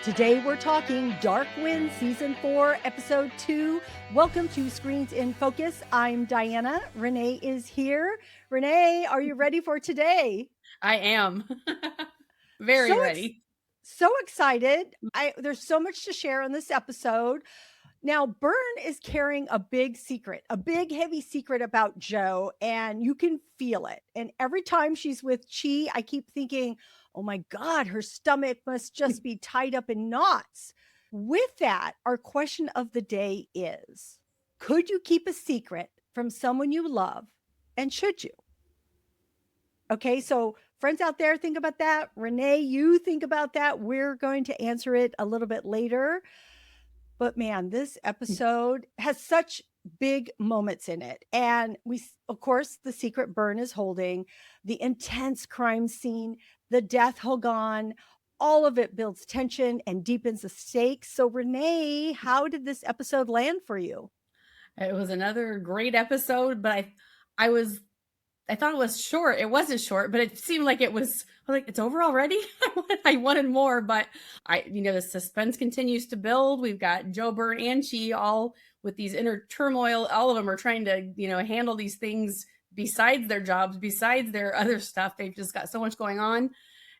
Today we're talking Dark Wind Season 4, Episode 2. Welcome to Screens in Focus. I'm Diana. Renee is here. Renee, are you ready for today? I am. So Very ready. so excited. There's so much to share on this episode. Now, Bern is carrying a big secret, a big, heavy secret about Joe, and you can feel it. And every time she's with Chee, I keep thinking, oh my God, her stomach must just be tied up in knots. With that, our question of the day is, could you keep a secret from someone you love? And should you? Okay, so friends out there, think about that. Renee, you think about that. We're going to answer it a little bit later. But man, this episode has such big moments in it. And of course, the secret Bern is holding, the intense crime scene, the Death Hogan, all of it builds tension and deepens the stakes. So, Renee, how did this episode land for you? It was another great episode, but I was I thought it was short. It wasn't short, but it seemed like it was. I was like, it's over already. I wanted more, but the suspense continues to build. We've got Joe, Bern, and Chee all with these inner turmoil. All of them are trying to, handle these things besides their jobs, besides their other stuff. They've just got so much going on,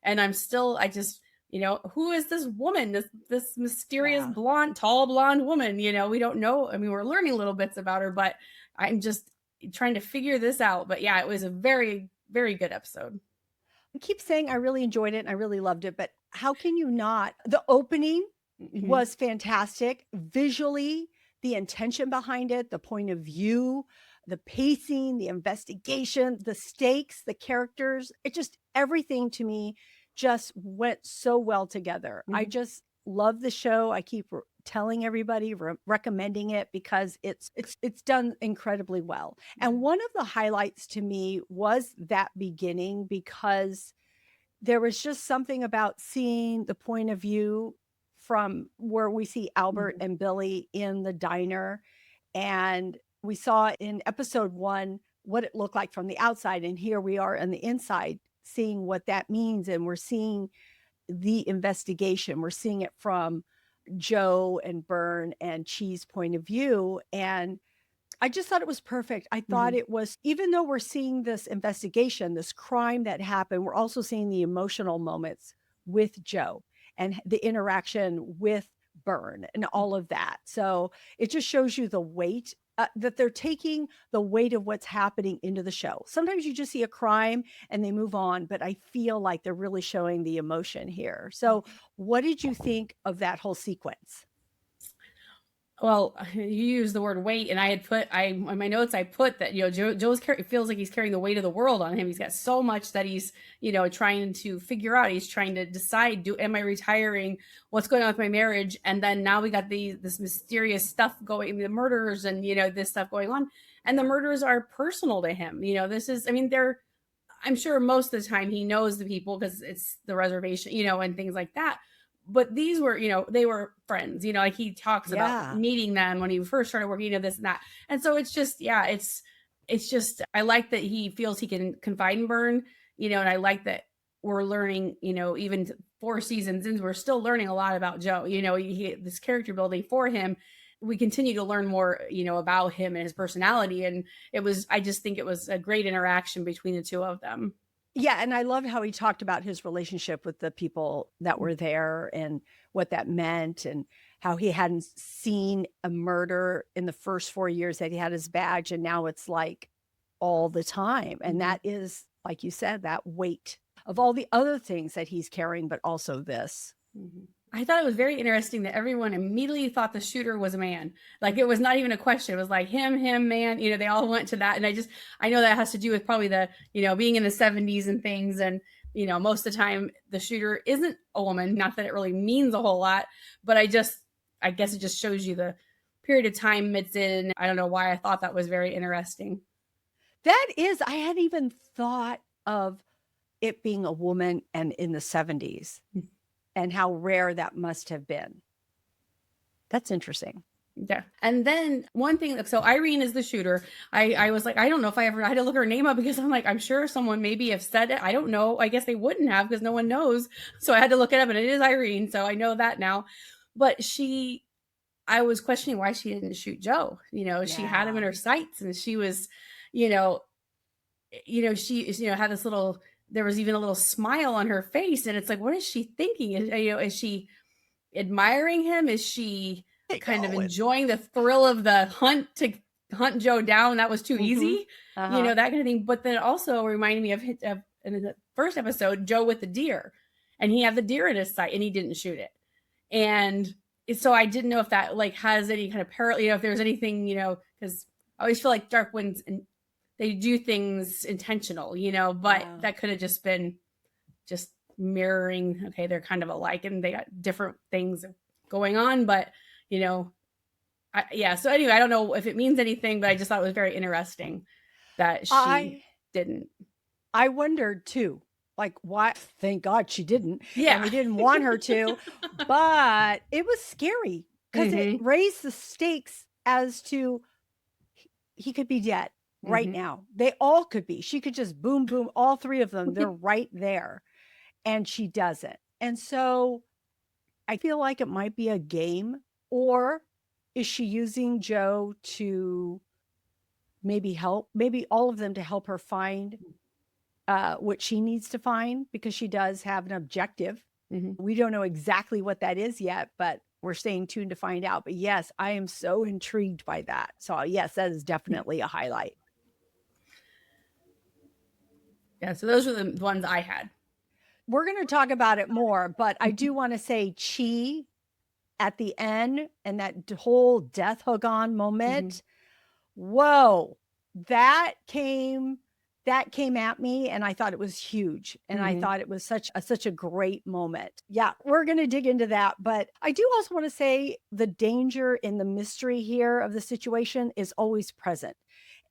and I just, who is this woman? This mysterious Yeah. tall blonde woman. We don't know. I mean, we're learning little bits about her, but I'm just trying to figure this out. But yeah, it was a very, very good episode. I keep saying I really enjoyed it and I really loved it, but how can you not? The opening Mhm. was fantastic. Visually, the intention behind it, the point of view, the pacing, the investigation, the stakes, the characters, it just everything to me just went so well together. I Mhm. just love the show. I keep telling everybody, recommending it because it's done incredibly well. And one of the highlights to me was that beginning because there was just something about seeing the point of view from where we see Albert Mhm. and Billie in the diner. And we saw in episode 1 what it looked like from the outside. And here we are on the inside seeing what that means. And we're seeing the investigation. We're seeing it from Joe and Bern and Chee's point of view. And I just thought it was perfect. I thought Mhm. it was, even though we're seeing this investigation, this crime that happened, we're also seeing the emotional moments with Joe and the interaction with Bern and all of that. So it just shows you the weight that they're taking the weight of what's happening into the show. Sometimes you just see a crime and they move on, but I feel like they're really showing the emotion here. So, what did you think of that whole sequence? Well, you used the word weight, and I had put I in my notes. I put that it feels like he's carrying the weight of the world on him. He's got so much that he's trying to figure out. He's trying to decide: am I retiring? What's going on with my marriage? And then now we got this mysterious stuff going, the murders, and this stuff going on. And the Yeah. murders are personal to him. This is. I mean, they're. I'm sure most of the time he knows the people because it's the reservation, and things like that. But these were, they were friends, like he talks about Yeah. meeting them when he first started working, this and that. And so it's just, yeah, it's just, I like that he feels he can confide in Bern, and I like that we're learning, even 4 seasons in, we're still learning a lot about Joe, this character building for him. We continue to learn more, about him and his personality. And I just think it was a great interaction between the two of them. Yeah, and I loved how he talked about his relationship with the people that were there and what that meant and how he hadn't seen a murder in the first 4 years that he had his badge, and now it's like all the time, and Mhm. that is, like you said, that weight of all the other things that he's carrying, but also this. Mhm. I thought it was very interesting that everyone immediately thought the shooter was a man. Like it was not even a question. It was like him, man. They all went to that. And I know that has to do with probably the, being in the 70s and things. And, most of the time the shooter isn't a woman. Not that it really means a whole lot, but I guess it just shows you the period of time it's in. I don't know why I thought that was very interesting. That is, I hadn't even thought of it being a woman and in the 70s and how rare that must have been. That's interesting. Yeah. And then one thing, so Irene is the shooter. I was like, I don't know if I had to look her name up because I'm like, I'm sure someone maybe have said it. I don't know. I guess they wouldn't have because no one knows. So I had to look it up and it is Irene. So I know that now. But I was questioning why she didn't shoot Joe. She had him in Yeah. her sights and she was, you know, she, had this little, there was even a little smile on her face. And it's like, what is she thinking? Is she admiring him? Is she Get kind of going. enjoying the thrill of the hunt to hunt Joe down? That was too Mhm. easy, Uh-huh. that kind of thing. But then it also reminded me of in the first episode, Joe with the deer, and he had the deer in his sight and he didn't shoot it. And so I didn't know if that like has any kind of parallel, if there's anything, because I always feel like Dark Winds and they do things intentional, but Yeah. that could have just been just mirroring, okay, they're kind of alike and they got different things going on, but yeah, so anyway, I don't know if it means anything, but I just thought it was very interesting that she I didn't. I wondered too, like, why? Thank God she didn't, and Yeah. we didn't want her to, but it was scary because it Mm-hmm. raised the stakes as to he could be dead right Mm-hmm. now. They all could be. She could just boom, boom, all three of them. They're right there, and she doesn't. And so I feel like it might be a game, or is she using Joe to maybe help, maybe all of them to help her find what she needs to find because she does have an objective. Mm-hmm. We don't know exactly what that is yet, but we're staying tuned to find out. But yes, I am so intrigued by that. So yes, that is definitely a highlight. Yeah, so those were the ones I had. We're going to talk about it more, but I do want to say Chee at the end and that whole Death Hogan moment. Mm-hmm. Whoa, that came at me and I thought it was huge and I Mm-hmm. thought it was such a great moment. Yeah, we're going to dig into that, but I do also want to say the danger in the mystery here of the situation is always present.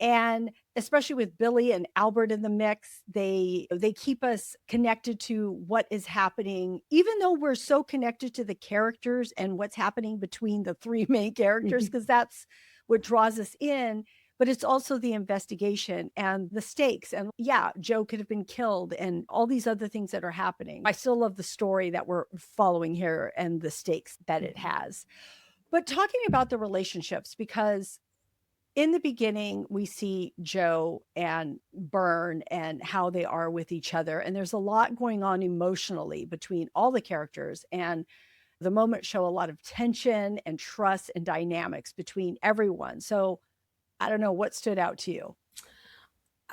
And especially with Billie and Albert in the mix, they keep us connected to what is happening even though we're so connected to the characters and what's happening between the three main characters because that's what draws us in, but it's also the investigation and the stakes. And yeah, Joe could have been killed and all these other things that are happening. I still love the story that we're following here and the stakes that it has. But talking about the relationships, because in the beginning, we see Joe and Bern and how they are with each other. And there's a lot going on emotionally between all the characters. And the moments show a lot of tension and trust and dynamics between everyone. So I don't know what stood out to you.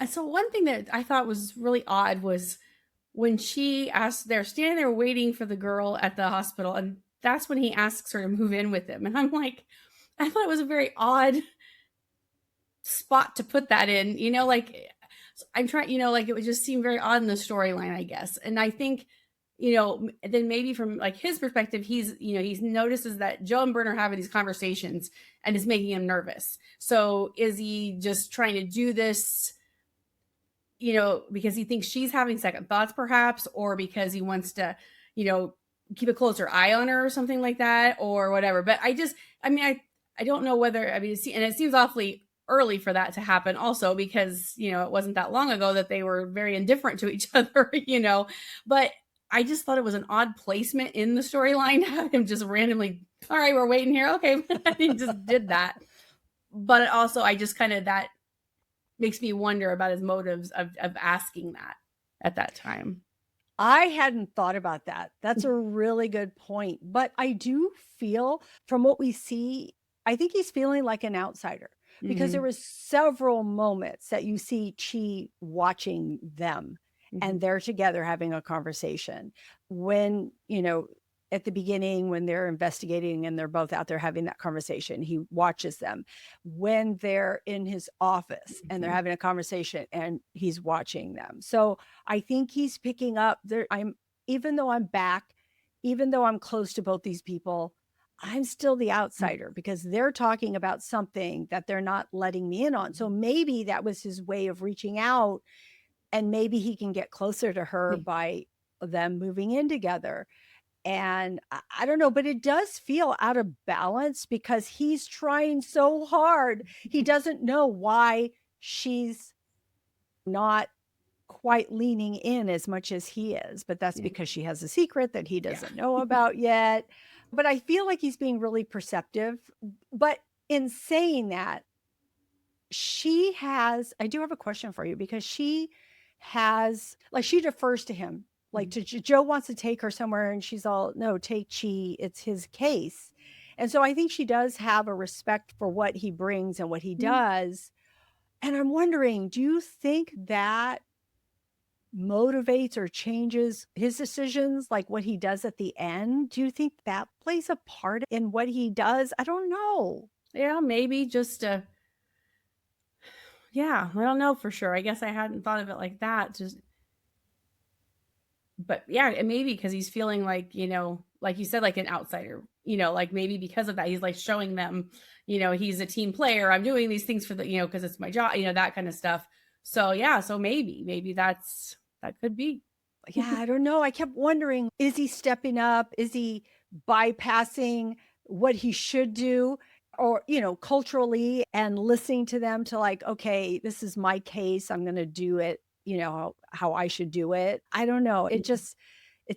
So one thing that I thought was really odd was when she asked, they're standing there waiting for the girl at the hospital, and that's when he asks her to move in with him. And I'm like, I thought it was a very odd spot to put that in, like I'm trying, like it would just seem very odd in the storyline, I guess. And I think, then maybe from like his perspective, he's notices that Joe and Bern are having these conversations and it's making him nervous. So is he just trying to do this, because he thinks she's having second thoughts perhaps, or because he wants to, keep a closer eye on her or something like that or whatever. But I don't know whether, and it seems awfully early for that to happen also because, it wasn't that long ago that they were very indifferent to each other, but I just thought it was an odd placement in the storyline to have him just randomly, all right, we're waiting here. Okay. He just did that. But also I just kind of, that makes me wonder about his motives of asking that at that time. I hadn't thought about that. That's a really good point. But I do feel from what we see, I think he's feeling like an outsider because there Mm-hmm. was several moments that you see Chee watching them Mm-hmm. and they're together having a conversation. When, at the beginning, when they're investigating and they're both out there having that conversation, he watches them. When they're in his office and they're having a conversation and he's watching them. So I think he's picking up there. Even though I'm back, even though I'm close to both these people, I'm still the outsider because they're talking about something that they're not letting me in on. So maybe that was his way of reaching out and maybe he can get closer to her by them moving in together. And I don't know, but it does feel out of balance because he's trying so hard. He doesn't know why she's not quite leaning in as much as he is, but that's Yeah. because she has a secret that he Yeah. doesn't know about yet. But I feel like he's being really perceptive. But in saying that, I do have a question for you because she has, like, she defers to him. Like, Mhm. Joe wants to take her somewhere and she's all, no, take Chee. It's his case. And so I think she does have a respect for what he brings and what he Mhm. does. And I'm wondering, do you think that motivates or changes his decisions, like what he does at the end? Do you think that plays a part in what he does? I don't know. Yeah, maybe just yeah, I don't know for sure. I guess I hadn't thought of it like that. Just but yeah, and maybe because he's feeling like, like you said, like an outsider, like maybe because of that, he's like showing them, he's a team player. I'm doing these things for because it's my job, that kind of stuff. So yeah, so maybe that could be. Yeah, I don't know. I kept wondering, is he stepping up? Is he bypassing what he should do? Or, culturally and listening to them to like, okay, this is my case. I'm going to do it, how I should do it. I don't know. It's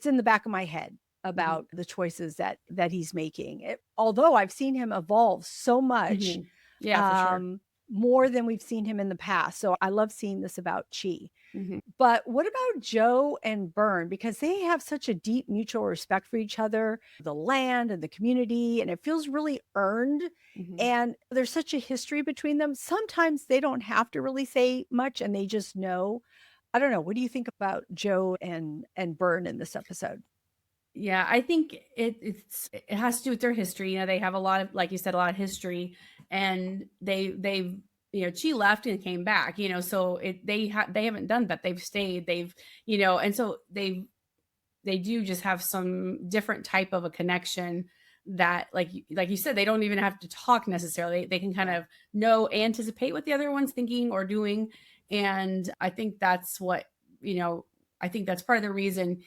in the back of my head Mhm. about the choices that he's making. Although I've seen him evolve so much, Mhm. Yeah, for sure. um, more than we've seen him in the past. So I love seeing this about Chi. Mhm. But what about Joe and Bern? Because they have such a deep mutual respect for each other, the land and the community, and it feels really earned. Mhm. And there's such a history between them. Sometimes they don't have to really say much and they just know. I don't know. What do you think about Joe and Bern in this episode? Yeah, I think it has to do with their history. They have a lot of, like you said, a lot of history, and they've she left and came back. So they haven't done that. They've stayed. They've and so they do just have some different type of a connection that like you said, they don't even have to talk necessarily. They can kind Yeah. of anticipate what the other one's thinking or doing. And I think that's what, you know, I think that's part of the reason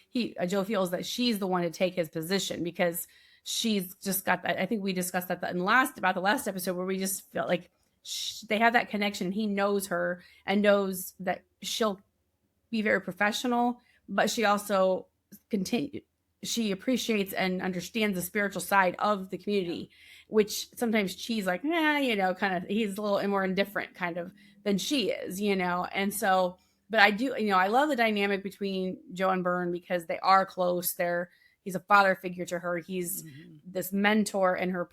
Joe feels that she's the one to take his position, because she's just got that. I think we discussed that in the last episode, where we just felt like they have that connection. He knows her and knows that she'll be very professional, but she also continue she appreciates and understands the spiritual side of the community, which sometimes she's like, kind of, he's a little more indifferent kind of than she is, and so, but I do, I love the dynamic between Joe and Bern, because they are close. He's a father figure to her. He's Mhm. this mentor in her,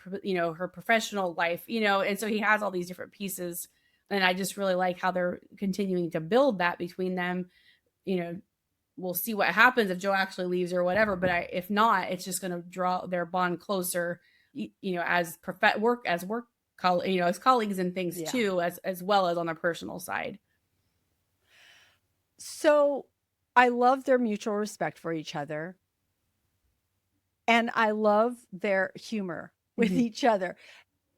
her professional life, and so he has all these different pieces, and I just really like how they're continuing to build that between them. you know, we'll see what happens if Joe actually leaves or whatever. But if not, it's just going to draw their bond closer, as as colleagues and things Yeah. too, as well as on their personal side. So I love their mutual respect for each other. And I love their humor with Mhm. each other.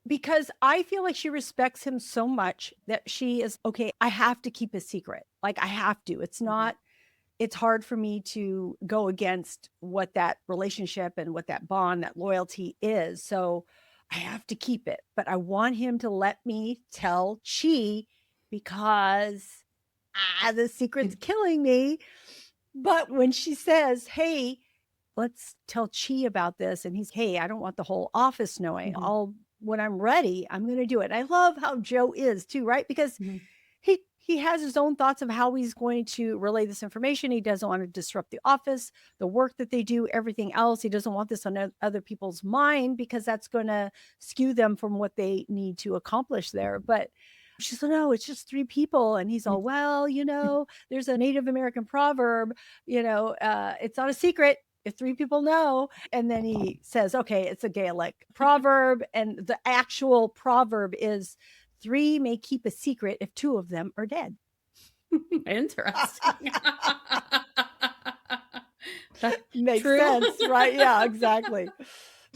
Because I feel like she respects him so much that she is, okay, I have to keep a secret. Like, I have to. Mhm. It's hard for me to go against what that relationship and what that bond, that loyalty is. So I have to keep it. But I want him to let me tell Chi because the secret's killing me. But when she says, hey, let's tell Chi about this, and he's, hey, I don't want the whole office knowing. Mhm. When I'm ready, I'm going to do it. I love how Joe is too, right? Because Mhm. he has his own thoughts of how he's going to relay this information. He doesn't want to disrupt the office, the work that they do, everything else. He doesn't want this on other people's mind because that's going to skew them from what they need to accomplish there. But she's like, no, it's just three people. And he's all, well, there's a Native American proverb, it's not a secret if three people know. And then he says, okay, it's a Gaelic proverb. And the actual proverb is, three may keep a secret if two of them are dead. Interesting. That's Makes true. sense, right? Yeah, exactly.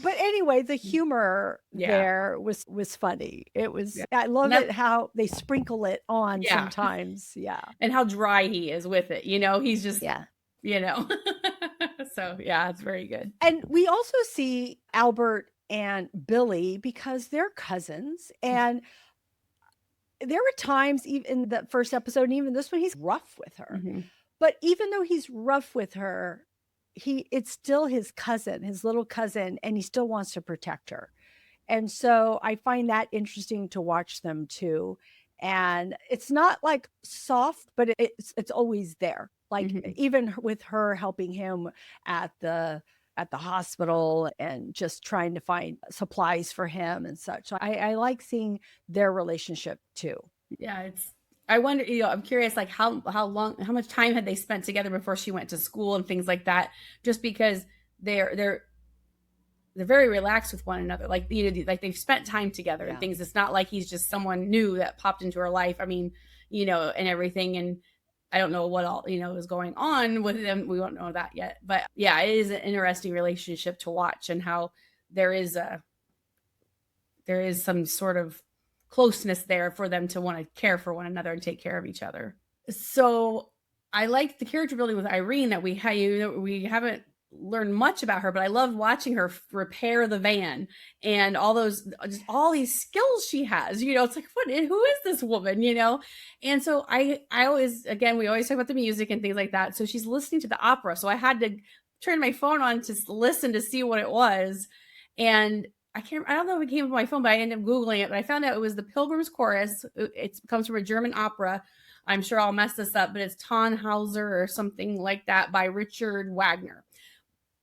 But anyway, the humor Yeah. there was funny. Yeah. I And love that's it how they sprinkle it on yeah. sometimes. Yeah. And how dry he is with it. He's just, Yeah. you know. So yeah, it's very good. And we also see Albert and Billie because they're cousins. And there were times, even in the first episode, and even this one, he's rough with her. Mhm. But even though he's rough with her, it's still his cousin, his little cousin, and he still wants to protect her. And so I find that interesting to watch them too. And it's not like soft, but it's always there. Like Mhm. even with her helping him at the hospital and just trying to find supplies for him and such. So I like seeing their relationship too. Yeah, I wonder, I'm curious, like how much time had they spent together before she went to school and things like that, just because they're they're very relaxed with one another. Like, like they've spent time together and Yeah. things. It's not like he's just someone new that popped into her life. I mean, and everything. And I don't know what all, is going on with them. We won't know that yet. But yeah, it is an interesting relationship to watch, and how there is some sort of closeness there for them to want to care for one another and take care of each other. So I liked the character building with Irene that we haven't learned much about her, but I loved watching her repair the van and all these skills she has. It's like, who is this woman? And so I always, again, we always talk about the music and things like that. So she's listening to the opera. So I had to turn my phone on to listen to see what it was. And I don't know if it came from my phone, but I ended up Googling it. But I found out it was the Pilgrim's Chorus. It comes from a German opera. I'm sure I'll mess this up, but it's Tannhauser or something like that by Richard Wagner.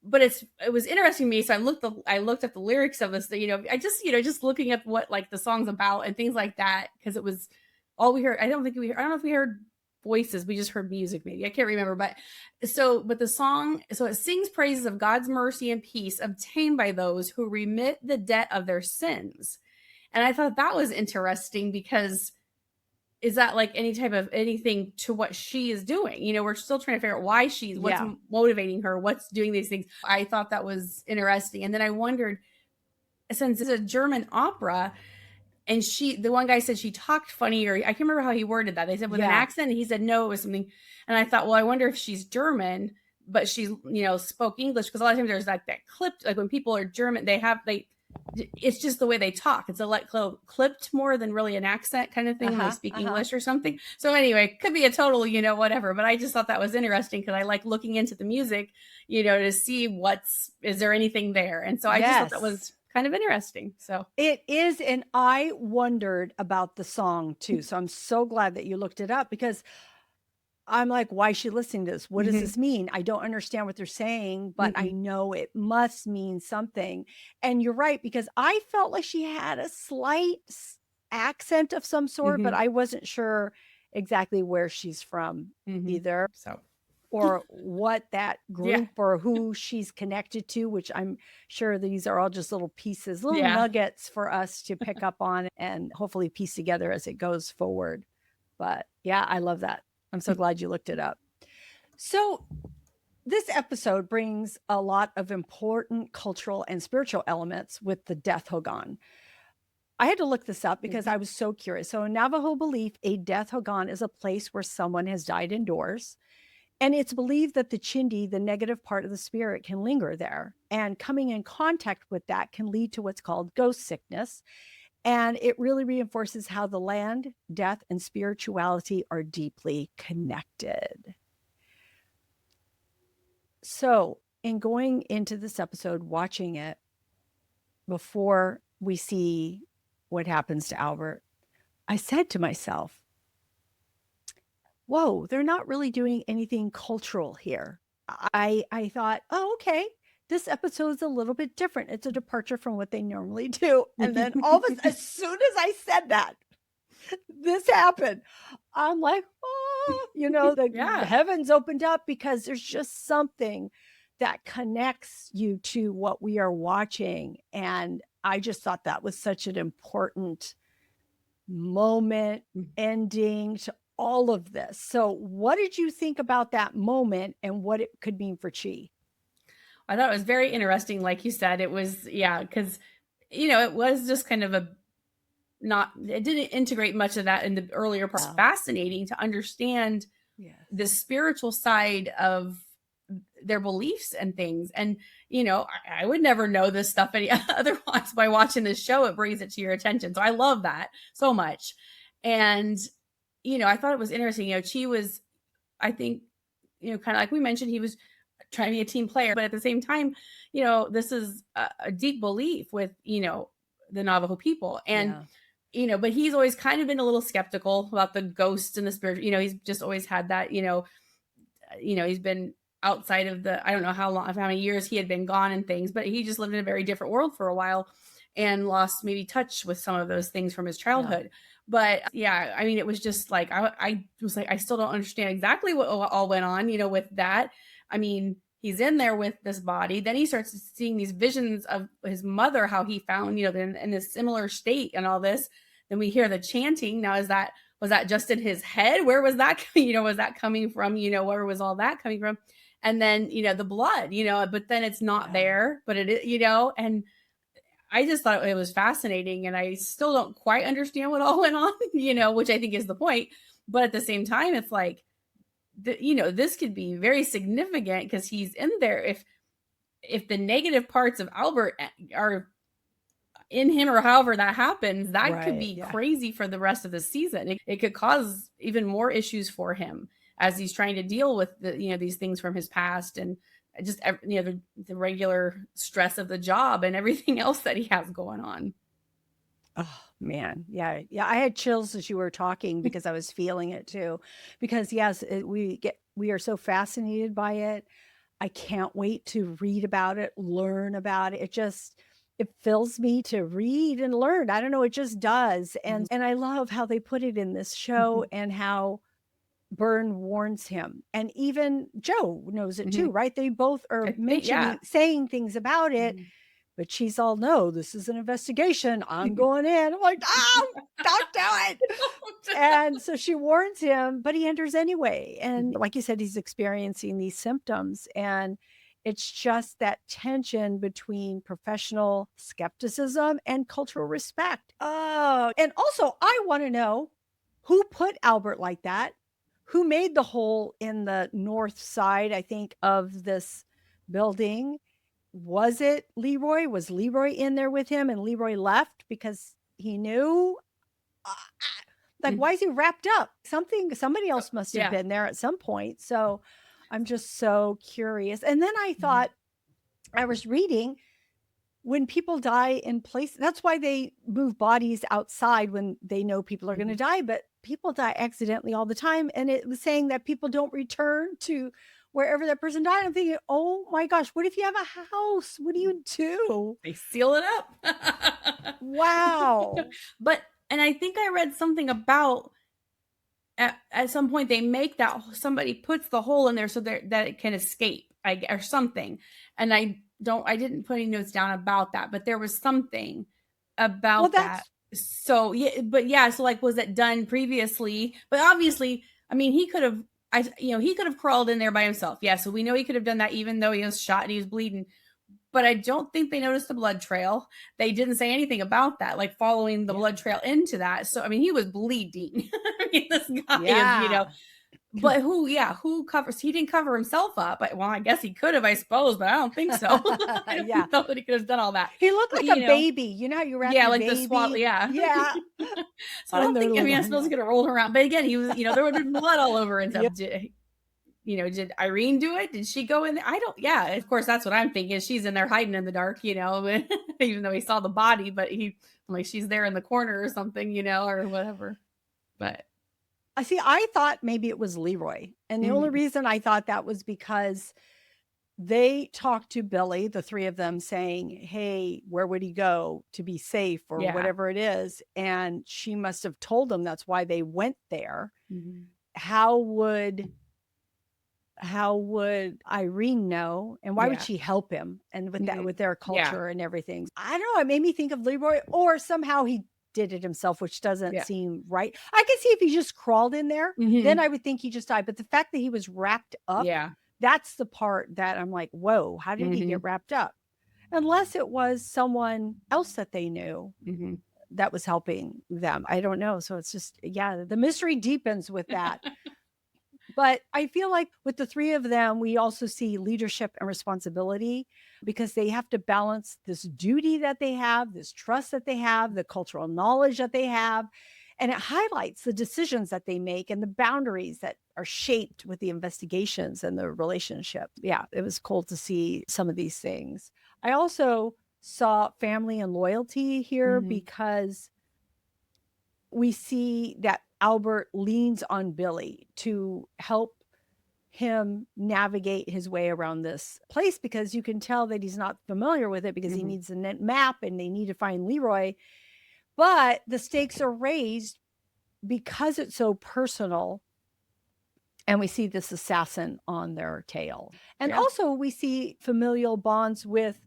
But it was interesting to me. So I looked up the lyrics of this. I just looking at what like the song's about and things like that, because it was all we heard. I don't know if we heard voices. We just heard music, maybe. I can't remember. But the song, so it sings praises of God's mercy and peace obtained by those who remit the debt of their sins. And I thought that was interesting, because is that like any type of anything to what she is doing? We're still trying to figure out why what's motivating her, what's doing these things. I thought that was interesting. And then I wondered, since it's a German opera, and the one guy said she talked funny, or I can't remember how he worded that. They said with an accent, and he said no, it was something. And I thought, well, I wonder if she's German, but she, spoke English, because a lot of times there's like that clipped, like when people are German, it's just the way they talk. It's clipped more than really an accent kind of thing when they speak English or something. So anyway, could be a total, whatever. But I just thought that was interesting, because I like looking into the music, to see is there anything there. And so I just thought that was kind of interesting. So it is. And I wondered about the song too. So I'm so glad that you looked it up, because I'm like, why is she listening to this? What does this mean? I don't understand what they're saying, but I know it must mean something. And you're right, because I felt like she had a slight accent of some sort, but I wasn't sure exactly where she's from either. So or what that group or who she's connected to, which I'm sure these are all just little pieces, little nuggets for us to pick up on and hopefully piece together as it goes forward. But yeah, I love that. I'm so glad you looked it up. So this episode brings a lot of important cultural and spiritual elements with the Death Hogan. I had to look this up because I was so curious. So in Navajo belief, a Death Hogan is a place where someone has died indoors. And it's believed that the chindi, the negative part of the spirit, can linger there. And coming in contact with that can lead to what's called ghost sickness. And it really reinforces how the land, death, and spirituality are deeply connected. So in going into this episode, watching it, before we see what happens to Albert, I said to myself, whoa, they're not really doing anything cultural here. I thought, oh, okay, this episode's a little bit different. It's a departure from what they normally do. And then as soon as I said that, this happened. I'm like, oh, the heavens opened up, because there's just something that connects you to what we are watching. And I just thought that was such an important moment, ending to all of this. So what did you think about that moment and what it could mean for Chee? I thought it was very interesting. Like you said, it was, because, it was just kind of it didn't integrate much of that in the earlier parts. Fascinating to understand the spiritual side of their beliefs and things. And, I would never know this stuff any otherwise. By watching this show, it brings it to your attention. So I love that so much. And, I thought it was interesting. Chee was, I think, kind of like we mentioned, he was trying to be a team player, but at the same time, this is a deep belief with, the Navajo people. And, but he's always kind of been a little skeptical about the ghosts and the spirit. He's just always had that, he's been outside of I don't know how many years he had been gone and things, but he just lived in a very different world for a while and lost maybe touch with some of those things from his childhood. But yeah, I mean, it was just like, I was like, I still don't understand exactly what all went on, with that. I mean, he's in there with this body. Then he starts seeing these visions of his mother, how he found, in a similar state and all this. Then we hear the chanting. Now, was that just in his head? Where was that, was that coming from? Where was all that coming from? And then, the blood, but then it's not there, but it is, and I just thought it was fascinating, and I still don't quite understand what all went on, which I think is the point. But at the same time, it's like, this could be very significant because he's in there. If the negative parts of Albert are in him, or however that happens, that could be crazy for the rest of the season. It could cause even more issues for him as he's trying to deal with these things from his past, and just the regular stress of the job and everything else that he has going on. Oh man. Yeah. I had chills as you were talking because I was feeling it too. Because yes, we are so fascinated by it. I can't wait to read about it, learn about it. It fills me to read and learn. I don't know, it just does. And I love how they put it in this show and how Bern warns him. And even Joe knows it too, right? They both are saying things about it. But she's all, no, this is an investigation. I'm going in. I'm like, oh, don't do it. And so she warns him, but he enters anyway. And like you said, he's experiencing these symptoms. And it's just that tension between professional skepticism and cultural respect. Oh, and also I want to know who put Albert like that? Who made the hole in the north side, I think, of this building? Was it Leroy? Was Leroy in there with him and Leroy left because he knew? Like, why is he wrapped up? Somebody else must have been there at some point. So I'm just so curious. And then I thought, I was reading, when people die in place, that's why they move bodies outside when they know people are going to die, but people die accidentally all the time. And it was saying that people don't return to wherever that person died. I'm thinking, oh my gosh, what if you have a house? What do you do? They seal it up. Wow. And I think I read something about at some point they make that somebody puts the hole in there so that it can escape, or something. And I didn't put any notes down about that, but there was something about that. So so like, was it done previously? But obviously, I mean, he could have crawled in there by himself. Yeah. So we know he could have done that even though he was shot and he was bleeding. But I don't think they noticed the blood trail. They didn't say anything about that, like following the blood trail into that. So, I mean, he was bleeding. I mean, this guy is, but who covers? He didn't cover himself up. Well, I guess he could have, I suppose, but I don't think so. I don't know that he could have done all that. He looked like a baby. You know how you wrap your like baby? the swaddle. Yeah. So I don't think, I suppose he could have rolled around. But again, he was, there would have been blood all over and stuff. Did Irene do it? Did she go in there? Of course, that's what I'm thinking. She's in there hiding in the dark, even though he saw the body, but she's there in the corner or something, or whatever. But I thought maybe it was Leroy. And the only reason I thought that was because they talked to Billie, the three of them, saying, hey, where would he go to be safe or whatever it is? And she must have told them that's why they went there. How would Irene know? And why would she help him? And with that, with their culture and everything. I don't know. It made me think of Leroy, or somehow he did it himself, which doesn't seem right. I could see if he just crawled in there, then I would think he just died. But the fact that he was wrapped up, that's the part that I'm like, whoa, how did he get wrapped up? Unless it was someone else that they knew that was helping them. I don't know. So it's just, the mystery deepens with that. But I feel like with the three of them, we also see leadership and responsibility because they have to balance this duty that they have, this trust that they have, the cultural knowledge that they have. And it highlights the decisions that they make and the boundaries that are shaped with the investigations and the relationship. Yeah, it was cool to see some of these things. I also saw family and loyalty here because we see that Albert leans on Billie to help him navigate his way around this place because you can tell that he's not familiar with it because he needs a map and they need to find Leroy. But the stakes are raised because it's so personal. And we see this assassin on their tail. And also we see familial bonds with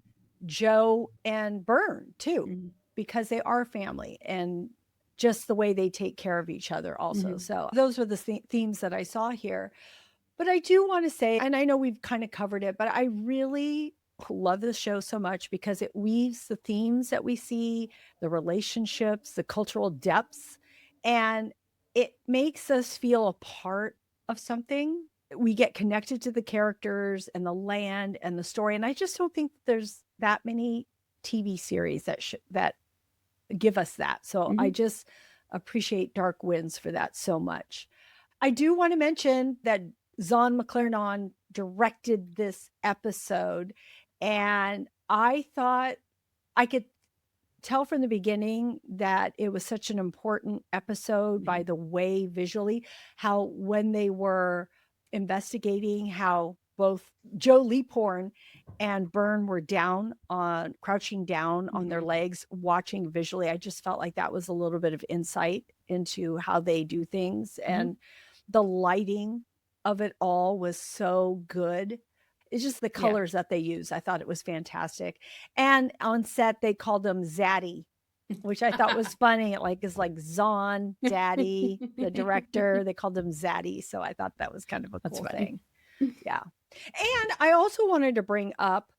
Joe and Bern too, because they are family and just the way they take care of each other also. So those were the themes that I saw here. But I do want to say, and I know we've kind of covered it, but I really love this show so much because it weaves the themes that we see, the relationships, the cultural depths, and it makes us feel a part of something. We get connected to the characters and the land and the story. And I just don't think there's that many TV series that give us that. So I just appreciate Dark Winds for that so much. I do want to mention that Zahn McClarnon directed this episode, and I thought I could tell from the beginning that it was such an important episode by the way visually, how when they were investigating, how both Joe Leaphorn and Bern were crouching down on their legs, watching visually. I just felt like that was a little bit of insight into how they do things. And the lighting of it all was so good. It's just the colors that they use. I thought it was fantastic. And on set, they called him Zaddy, which I thought was funny. It's like Zahn, Daddy, the director. They called him Zaddy. So I thought that was kind of a cool thing. Yeah. And I also wanted to bring up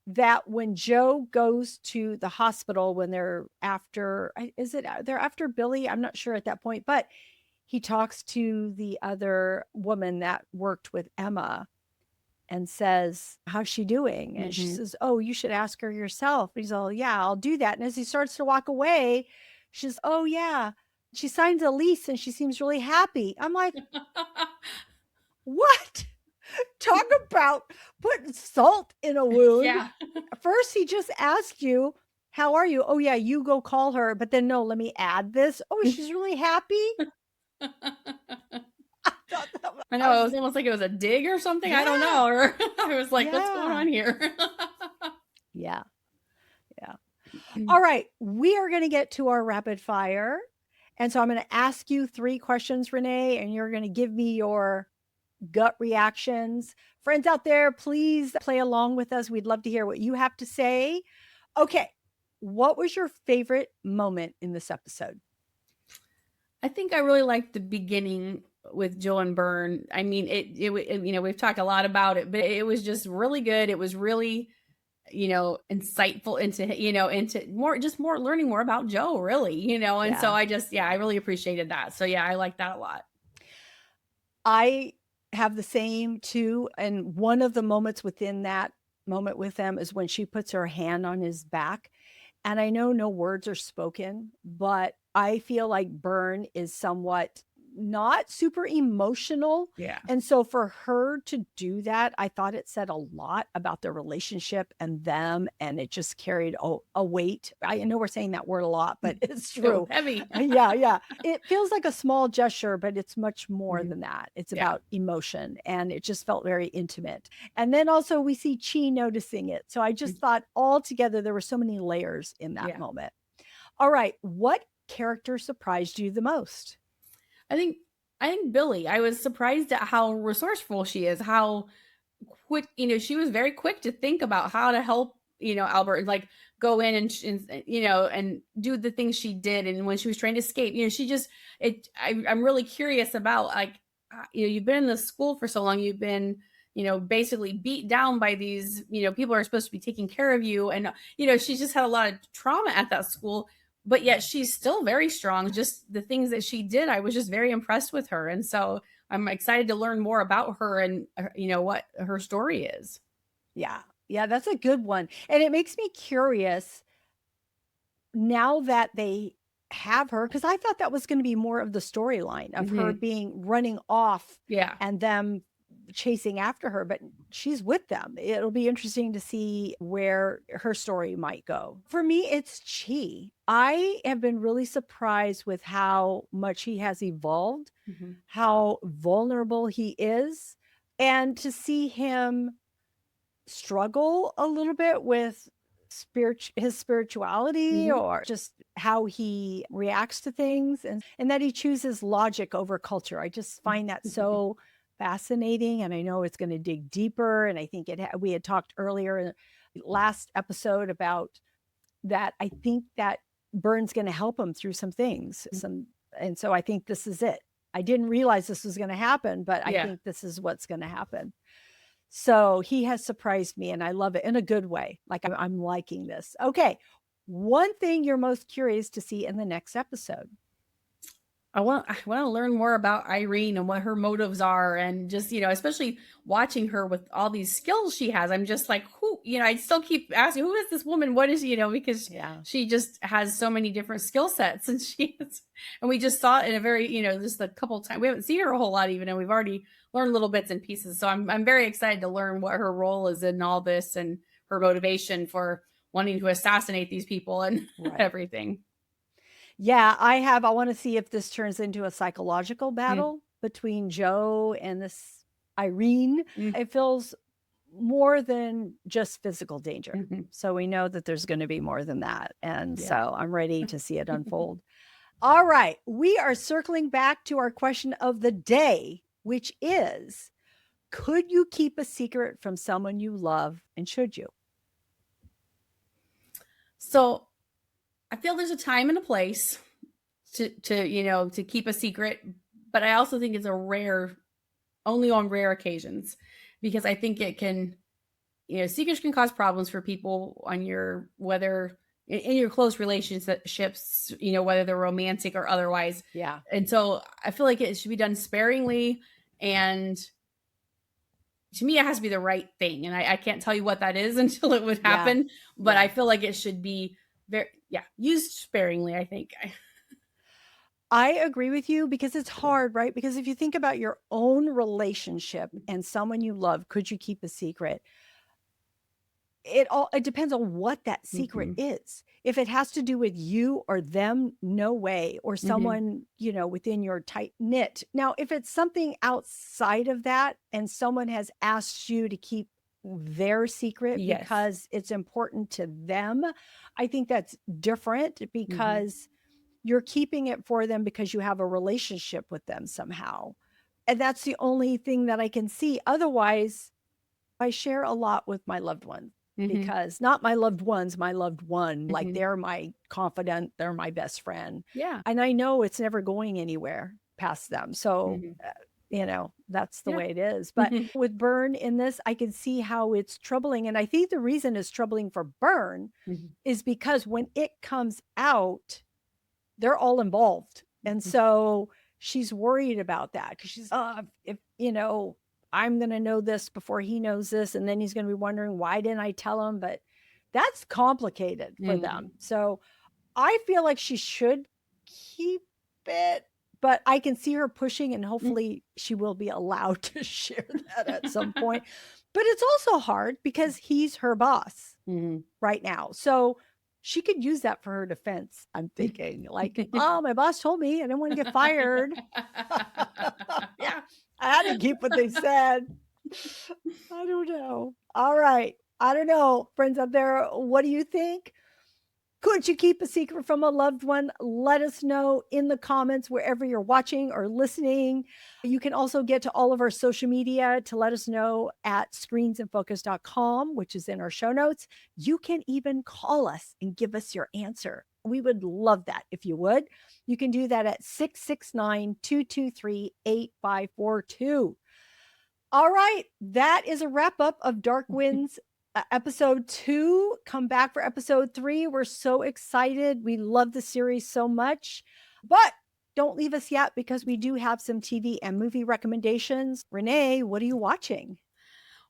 that when Joe goes to the hospital, when they're after Billie? I'm not sure at that point, but he talks to the other woman that worked with Emma and says, how's she doing? And she says, oh, you should ask her yourself. And he's all, yeah, I'll do that. And as he starts to walk away, she says, oh yeah, she signs a lease and she seems really happy. I'm like, what? Talk about putting salt in a wound. First, he just asked you, how are you? Oh yeah, you go call her. But then no, let me add this. Oh, she's really happy. I know, it was almost like it was a dig or something. I don't know. Or I was like, what's going on here? Yeah. All right. We are going to get to our rapid fire. And so I'm going to ask you 3 questions, Renee, and you're going to give me your gut reactions. Friends out there, please play along with us. We'd love to hear what you have to say. Okay. What was your favorite moment in this episode? I think I really liked the beginning with Joe and Bern. I mean, it we've talked a lot about it, but it was just really good. It was really, insightful into more learning more about Joe, really, and so I really appreciated that. So yeah, I like that a lot. I have the same too. And one of the moments within that moment with them is when she puts her hand on his back. And I know no words are spoken, but I feel like Bern is somewhat not super emotional. Yeah. And so for her to do that, I thought it said a lot about their relationship and them. And it just carried a weight. I know we're saying that word a lot, but it's true. So heavy. Yeah. It feels like a small gesture, but it's much more than that. It's about emotion. And it just felt very intimate. And then also we see Chee noticing it. So I just thought altogether there were so many layers in that moment. All right. What character surprised you the most? I think Billie. I was surprised at how resourceful she is, how quick, she was very quick to think about how to help, Albert, and like go in and do the things she did. And when she was trying to escape, I'm really curious about, like, you've been in the school for so long, you've been, basically beat down by these, people are supposed to be taking care of you. And, she's just had a lot of trauma at that school. But yet she's still very strong. Just the things that she did, I was just very impressed with her. And so I'm excited to learn more about her and what her story is. Yeah. Yeah, that's a good one. And it makes me curious now that they have her, because I thought that was going to be more of the storyline of her being running off Yeah. and them chasing after her, but she's with them. It'll be interesting to see where her story might go. For me, it's Chee. I have been really surprised with how much he has evolved, how vulnerable he is, and to see him struggle a little bit with his spirituality or just how he reacts to things, and that he chooses logic over culture. I just find that so fascinating, and I know it's going to dig deeper, and I think we had talked earlier in the last episode about that. I think that Bern's going to help him through some things, and so I think this is it. I didn't realize this was going to happen, but I think this is what's going to happen. So he has surprised me, and I love it in a good way. Like, I'm liking this. Okay. One thing you're most curious to see in the next episode. I want to learn more about Irene and what her motives are, and just, especially watching her with all these skills she has. I'm just like, who, I still keep asking, who is this woman? What is, because she just has so many different skill sets, and and we just saw it in a very, just a couple of times. We haven't seen her a whole lot even, and we've already learned little bits and pieces. So I'm very excited to learn what her role is in all this, and her motivation for wanting to assassinate these people and everything. Yeah, I want to see if this turns into a psychological battle between Joe and this Irene. It feels more than just physical danger. So we know that there's going to be more than that. And so I'm ready to see it unfold. All right. We are circling back to our question of the day, which is, could you keep a secret from someone you love, and should you? So I feel there's a time and a place to keep a secret, but I also think it's only on rare occasions, because I think it can, secrets can cause problems for people whether in your close relationships, whether they're romantic or otherwise. Yeah. And so I feel like it should be done sparingly, and to me, it has to be the right thing. And I can't tell you what that is until it would happen, but I feel like it should be used sparingly, I think. I agree with you, because it's hard, right? Because if you think about your own relationship and someone you love, could you keep a secret? It depends on what that secret is. If it has to do with you or them, no way. Or someone, within your tight knit. Now, if it's something outside of that and someone has asked you to keep their secret because it's important to them, I think that's different, because you're keeping it for them because you have a relationship with them somehow. And that's the only thing that I can see. Otherwise, I share a lot with my loved ones, because not my loved ones, my loved one, like they're my confidant, they're my best friend. Yeah. And I know it's never going anywhere past them. So, that's the way it is. But with Bern in this, I can see how it's troubling. And I think the reason it's troubling for Bern is because when it comes out, they're all involved. And so she's worried about that, because she's, if, I'm going to know this before he knows this, and then he's going to be wondering, why didn't I tell him? But that's complicated for them. So I feel like she should keep it, but I can see her pushing, and hopefully she will be allowed to share that at some point. But it's also hard because he's her boss right now. So she could use that for her defense, I'm thinking. Like, oh, my boss told me I didn't want to get fired. Yeah, I had to keep what they said. I don't know. All right. I don't know. Friends out there, what do you think? Could you keep a secret from a loved one? Let us know in the comments wherever you're watching or listening. You can also get to all of our social media to let us know at screensinfocus.com, which is in our show notes. You can even call us and give us your answer. We would love that if you would. You can do that at 669-223-8542. All right. That is a wrap up of Dark Winds episode 2. Come back for episode 3. We're so excited. We love the series so much. But don't leave us yet because we do have some TV and movie recommendations. Renee, what are you watching?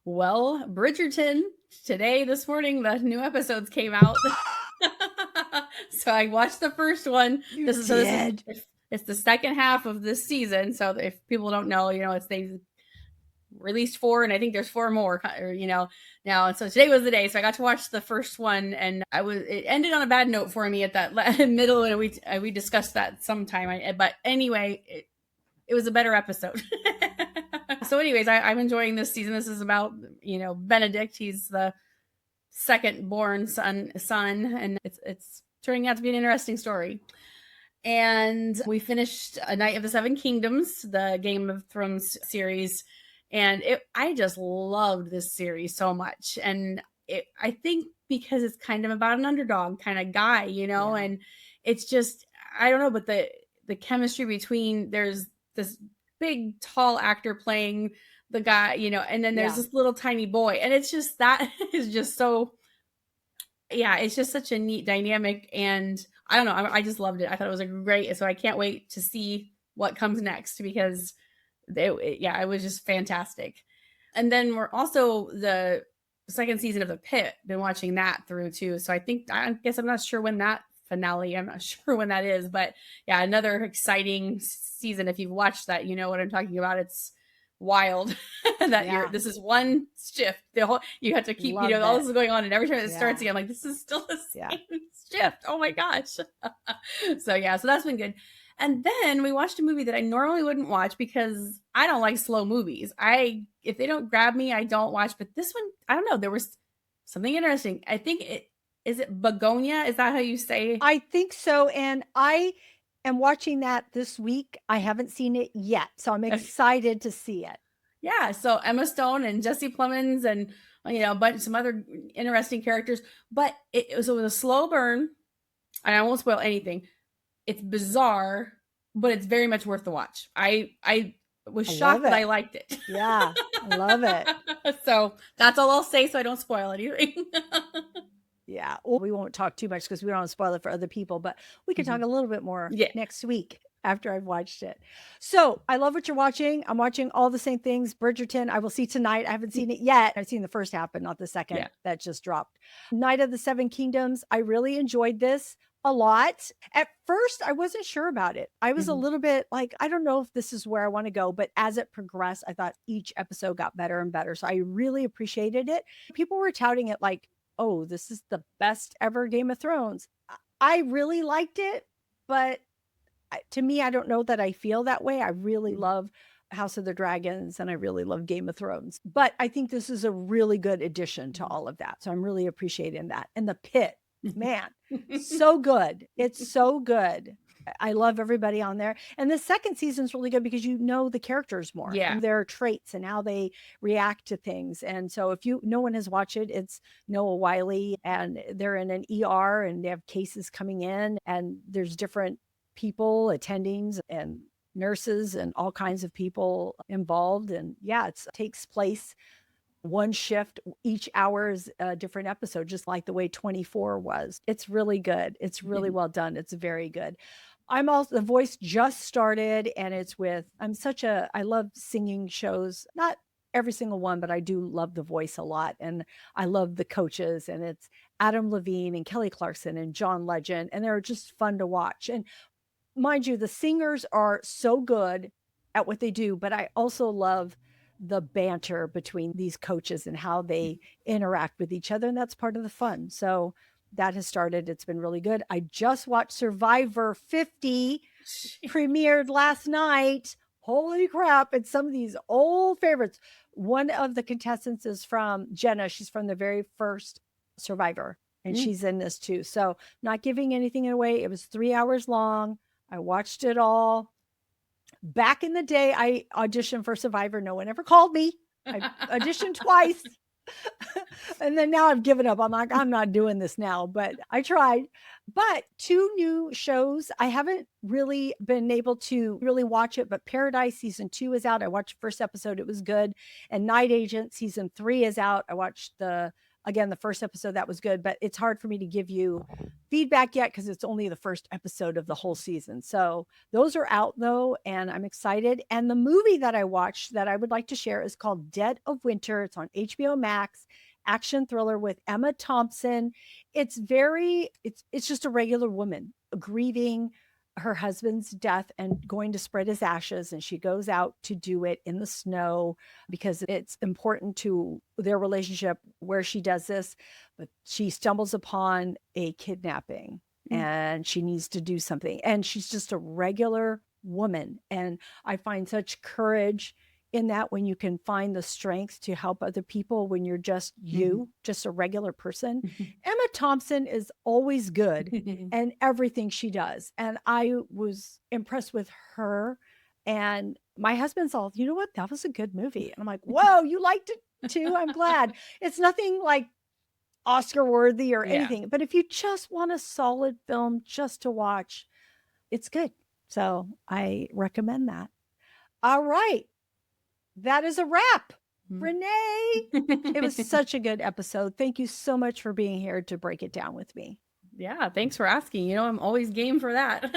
Well, Bridgerton, today, this morning, the new episodes came out. So I watched the first one. You This is did. it's the second half of this season. So if people don't know, it's they released 4, and I think there's 4 more, now. And so today was the day. So I got to watch the first one, and it ended on a bad note for me at that middle, and we discussed that sometime. But anyway, it was a better episode. So anyways, I'm enjoying this season. This is about, Benedict. He's the second born son, and it's turning out to be an interesting story. And we finished A Night of the Seven Kingdoms, the Game of Thrones series, and I just loved this series so much. And I think because it's kind of about an underdog kind of guy, and it's just, I don't know, but the chemistry between, there's this big tall actor playing the guy, and then there's this little tiny boy, and it's just, that is just so, it's just such a neat dynamic. And I don't know, I just loved it. I thought it was a great, so I can't wait to see what comes next, because it was just fantastic. And then we're also the second season of The Pit, been watching that through too. So I guess I'm not sure when that finale, I'm not sure when that is, but another exciting season. If you've watched that, you know what I'm talking about. It's wild that this is one shift. You have to keep, all this is going on, and every time it starts again, I'm like, this is still the same shift. Oh my gosh. So that's been good. And then we watched a movie that I normally wouldn't watch because I don't like slow movies. If they don't grab me, I don't watch. But this one, I don't know. There was something interesting. I think is it Begonia? Is that how you say? I think so. And I am watching that this week. I haven't seen it yet, so I'm excited to see it. Yeah. So Emma Stone and Jesse Plemons and, some other interesting characters. But it was a slow burn. And I won't spoil anything. It's bizarre, but it's very much worth the watch. I was shocked that I liked it. Yeah, I love it. So that's all I'll say, so I don't spoil anything. Yeah, well, we won't talk too much because we don't want to spoil it for other people, but we can talk a little bit more next week after I've watched it. So I love what you're watching. I'm watching all the same things. Bridgerton, I will see tonight. I haven't seen it yet. I've seen the first half, but not the second that just dropped. Night of the Seven Kingdoms. I really enjoyed this a lot. At first, I wasn't sure about it. I was a little bit like, I don't know if this is where I want to go, but as it progressed, I thought each episode got better and better. So I really appreciated it. People were touting it like, oh, this is the best ever Game of Thrones. I really liked it, but to me, I don't know that I feel that way. I really love House of the Dragons and I really love Game of Thrones, but I think this is a really good addition to all of that. So I'm really appreciating that. And The Pit, man, so good. It's so good. I love everybody on there. And the second season's really good because you know the characters more. And their traits and how they react to things. And so if no one has watched it, it's Noah Wiley and they're in an ER and they have cases coming in and there's different people, attendings and nurses and all kinds of people involved. And it takes place one shift, each hour is a different episode, just like the way 24 was. It's really good. It's really well done. It's very good. The Voice just started and it's I love singing shows, not every single one, but I do love The Voice a lot. And I love the coaches and it's Adam Levine and Kelly Clarkson and John Legend. And they're just fun to watch. And mind you, the singers are so good at what they do, but I also love the banter between these coaches and how they interact with each other. And that's part of the fun. So that has started. It's been really good. I just watched Survivor 50 premiered last night. Holy crap. It's some of these old favorites. One of the contestants is from Jenna. She's from the very first Survivor and she's in this too. So not giving anything away. It was 3 hours long. I watched it all. Back in the day, I auditioned for Survivor. No one ever called me. I auditioned twice. And then now I've given up. I'm like, I'm not doing this now, but I tried. But 2 new shows. I haven't really been able to really watch it, but Paradise season 2 is out. I watched the first episode. It was good. And Night Agent season 3 is out. I watched the Again, the first episode, that was good, but it's hard for me to give you feedback yet because it's only the first episode of the whole season. So those are out though, and I'm excited. And the movie that I watched that I would like to share is called Dead of Winter. It's on HBO Max, action thriller with Emma Thompson. It's just a regular woman grieving her husband's death and going to spread his ashes, and she goes out to do it in the snow because it's important to their relationship where she does this. But she stumbles upon a kidnapping and she needs to do something, and she's just a regular woman. And I find such courage in that, when you can find the strength to help other people when you're just just a regular person. Emma Thompson is always good in everything she does. And I was impressed with her. And my husband's all, you know what? That was a good movie. And I'm like, whoa, you liked it too? I'm glad. It's nothing like Oscar worthy or anything. But if you just want a solid film just to watch, it's good. So I recommend that. All right. That is a wrap. Renee, it was such a good episode. Thank you so much for being here to break it down with me. Yeah, thanks for asking. You know, I'm always game for that.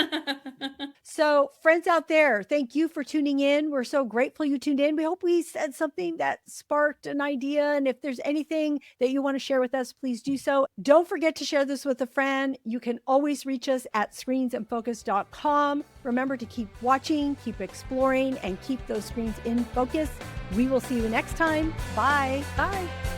So, friends out there, thank you for tuning in. We're so grateful you tuned in. We hope we said something that sparked an idea. And if there's anything that you want to share with us, please do so. Don't forget to share this with a friend. You can always reach us at screensandfocus.com. Remember to keep watching, keep exploring, and keep those screens in focus. We will see you next time. Bye. Bye.